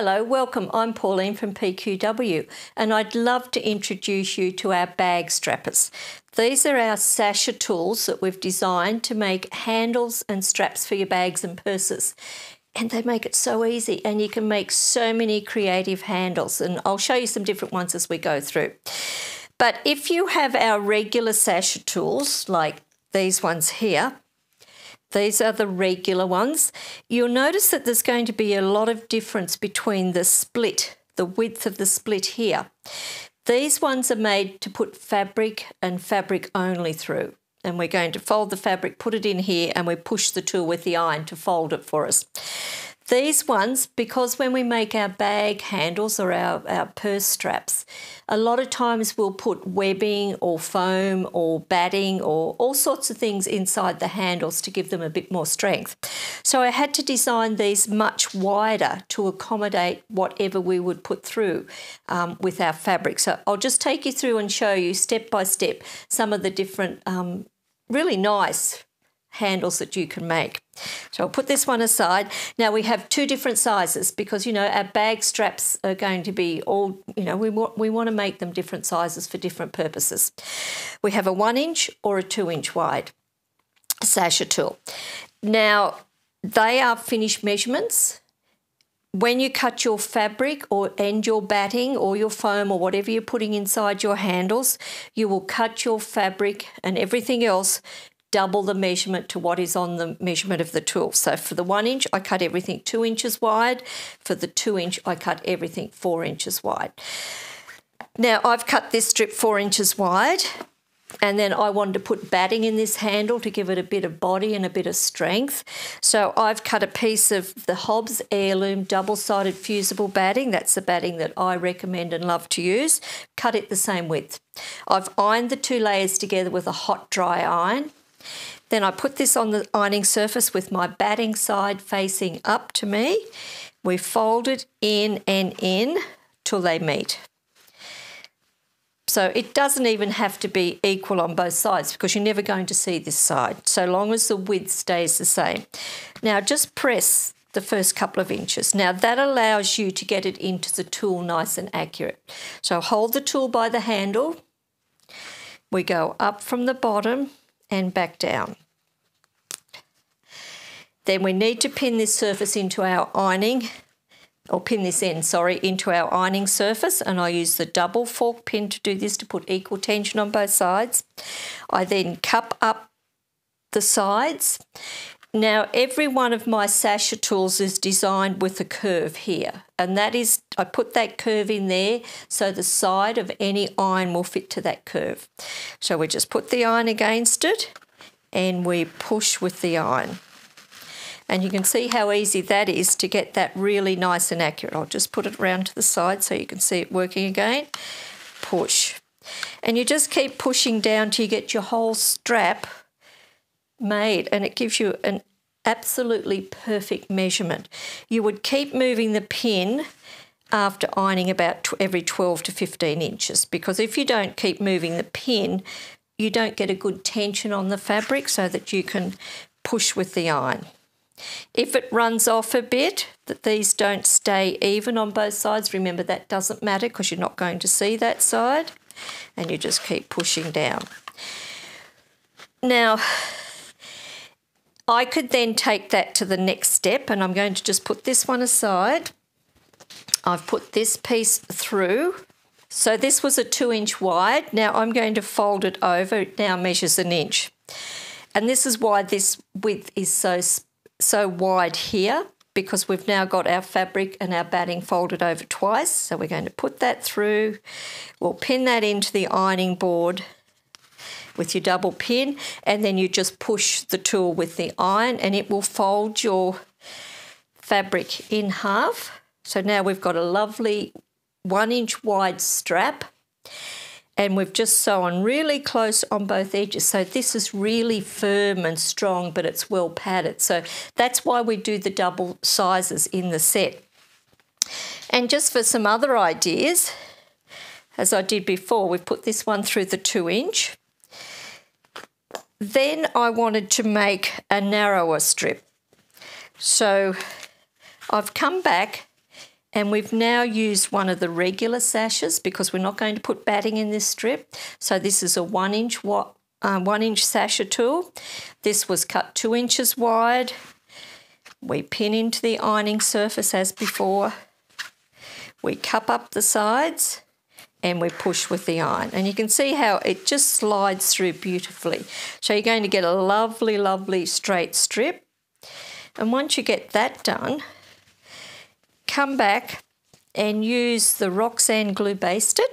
Hello, welcome. I'm Pauline from PQW and I'd love to introduce you to our bag strappers. These are our Sasha Tools that we've designed to make handles and straps for your bags and purses. And they make it so easy, and you can make so many creative handles, and I'll show you some different ones as we go through. But if you have our regular Sasha Tools, like these ones here, these are the regular ones, you'll notice that there's going to be a lot of difference between the split, the width of the split here. These ones are made to put fabric and fabric only through. And we're going to fold the fabric, put it in here, and we push the tool with the iron to fold it for us. These ones, because when we make our bag handles or our purse straps, a lot of times we'll put webbing or foam or batting or all sorts of things inside the handles to give them a bit more strength. So I had to design these much wider to accommodate whatever we would put through with our fabric. So I'll just take you through and show you step by step some of the different really nice handles that you can make. So I'll put this one aside. Now we have two different sizes because, you know, our bag straps are going to be all, you know, we want to make them different sizes for different purposes. We have a 1 inch or a 2 inch wide Sasha tool. Now they are finished measurements. When you cut your fabric and your batting or your foam or whatever you're putting inside your handles, you will cut your fabric and everything else double the measurement to what is on the measurement of the tool. So for the 1 inch, I cut everything 2 inches wide. For the 2 inch, I cut everything 4 inches wide. Now I've cut this strip 4 inches wide, and then I wanted to put batting in this handle to give it a bit of body and a bit of strength. So I've cut a piece of the Hobbs Heirloom double-sided fusible batting. That's the batting that I recommend and love to use. Cut it the same width. I've ironed the two layers together with a hot dry iron. Then I put this on the ironing surface with my batting side facing up to me. We fold it in and in till they meet. So it doesn't even have to be equal on both sides because you're never going to see this side, so long as the width stays the same. Now just press the first couple of inches. Now that allows you to get it into the tool nice and accurate. So hold the tool by the handle. We go up from the bottom and back down. Then we need to pin this surface into our ironing, or pin this end, sorry, into our ironing surface, and I use the double fork pin to do this to put equal tension on both sides. I then cup up the sides. Now every one of my Sasha tools is designed with a curve here, and that is, I put that curve in there so the side of any iron will fit to that curve. So we just put the iron against it and we push with the iron. And you can see how easy that is to get that really nice and accurate. I'll just put it around to the side so you can see it working again. Push. And you just keep pushing down till you get your whole strap made, and it gives you an absolutely perfect measurement. You would keep moving the pin after ironing about every 12 to 15 inches, because if you don't keep moving the pin, you don't get a good tension on the fabric so that you can push with the iron. If it runs off a bit, that these don't stay even on both sides, remember that doesn't matter because you're not going to see that side, and you just keep pushing down. Now I could then take that to the next step, and I'm going to just put this one aside. I've put this piece through. So this was a 2 inch wide. Now I'm going to fold it over. It now measures 1 inch. And this is why this width is so wide here, because we've now got our fabric and our batting folded over twice. So we're going to put that through. We'll pin that into the ironing board with your double pin, and then you just push the tool with the iron and it will fold your fabric in half. So now we've got a lovely 1 inch wide strap, and we've just sewn really close on both edges. So this is really firm and strong, but it's well padded. So that's why we do the double sizes in the set. And just for some other ideas, as I did before, we put this one through the 2 inch. Then I wanted to make a narrower strip. So I've come back And we've now used one of the regular sashes because we're not going to put batting in this strip. So this is a 1-inch Sasha tool. This was cut 2 inches wide. We pin into the ironing surface as before. We cup up the sides and we push with the iron. And you can see how it just slides through beautifully. So you're going to get a lovely, lovely straight strip. And once you get that done, come back and use the Roxanne glue basted.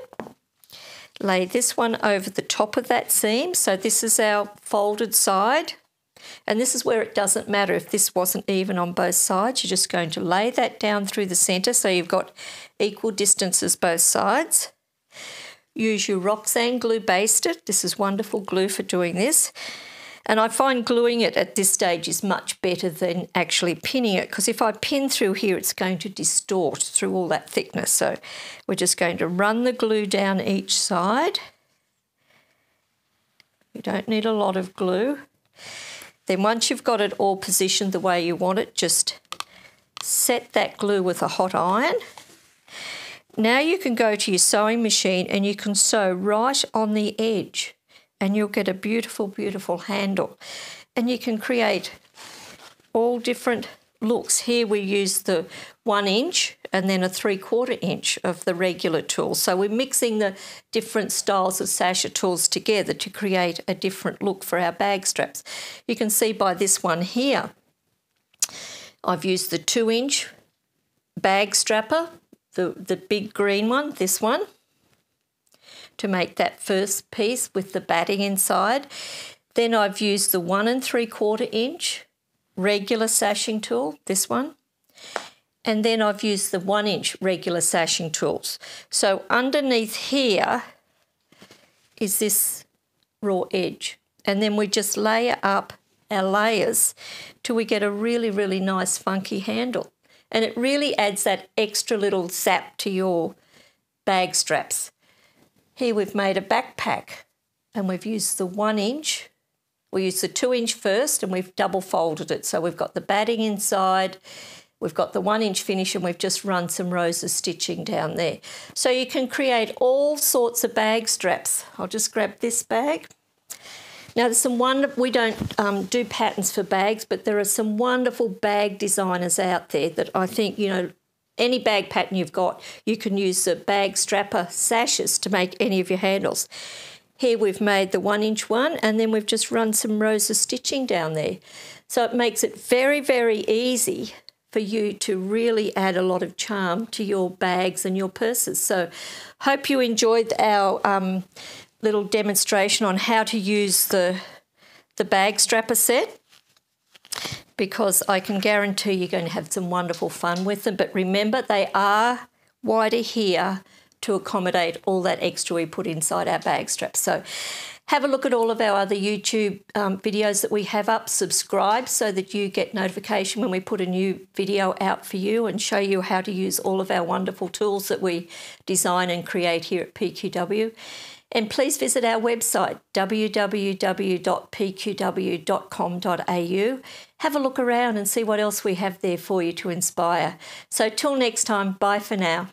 Lay this one over the top of that seam. So this is our folded side. And this is where it doesn't matter if this wasn't even on both sides. You're just going to lay that down through the centre so you've got equal distances both sides. Use your Roxanne glue basted. This is wonderful glue for doing this. And I find gluing it at this stage is much better than actually pinning it, because if I pin through here, it's going to distort through all that thickness. So we're just going to run the glue down each side. You don't need a lot of glue. Then once you've got it all positioned the way you want it, just set that glue with a hot iron. Now you can go to your sewing machine and you can sew right on the edge, and you'll get a beautiful, beautiful handle. And you can create all different looks. Here we use the 1 inch and then a 3/4 inch of the regular tool. So we're mixing the different styles of Sasha tools together to create a different look for our bag straps. You can see by this one here, I've used the 2 inch bag strapper, the big green one, this one, to make that first piece with the batting inside. Then I've used the 1 3/4 inch regular sashing tool, this one. And then I've used the 1 inch regular sashing tools. So underneath here is this raw edge. And then we just layer up our layers till we get a really, really nice funky handle. And it really adds that extra little zap to your bag straps. Here we've made a backpack and we've used the 1 inch. We used the 2 inch first and we've double folded it. So we've got the batting inside, we've got the 1 inch finish, and we've just run some rows of stitching down there. So you can create all sorts of bag straps. I'll just grab this bag. Now there's some we don't do patterns for bags, but there are some wonderful bag designers out there that I think, you know, any bag pattern you've got, you can use the bag strapper sashes to make any of your handles. Here we've made the 1 inch one, and then we've just run some rows of stitching down there. So it makes it very, very easy for you to really add a lot of charm to your bags and your purses. So hope you enjoyed our little demonstration on how to use the bag strapper set, because I can guarantee you're going to have some wonderful fun with them. But remember, they are wider here to accommodate all that extra we put inside our bag straps. So have a look at all of our other YouTube videos that we have up. Subscribe so that you get notification when we put a new video out for you and show you how to use all of our wonderful tools that we design and create here at PQW. And please visit our website, www.pqw.com.au. Have a look around and see what else we have there for you to inspire. So till next time, bye for now.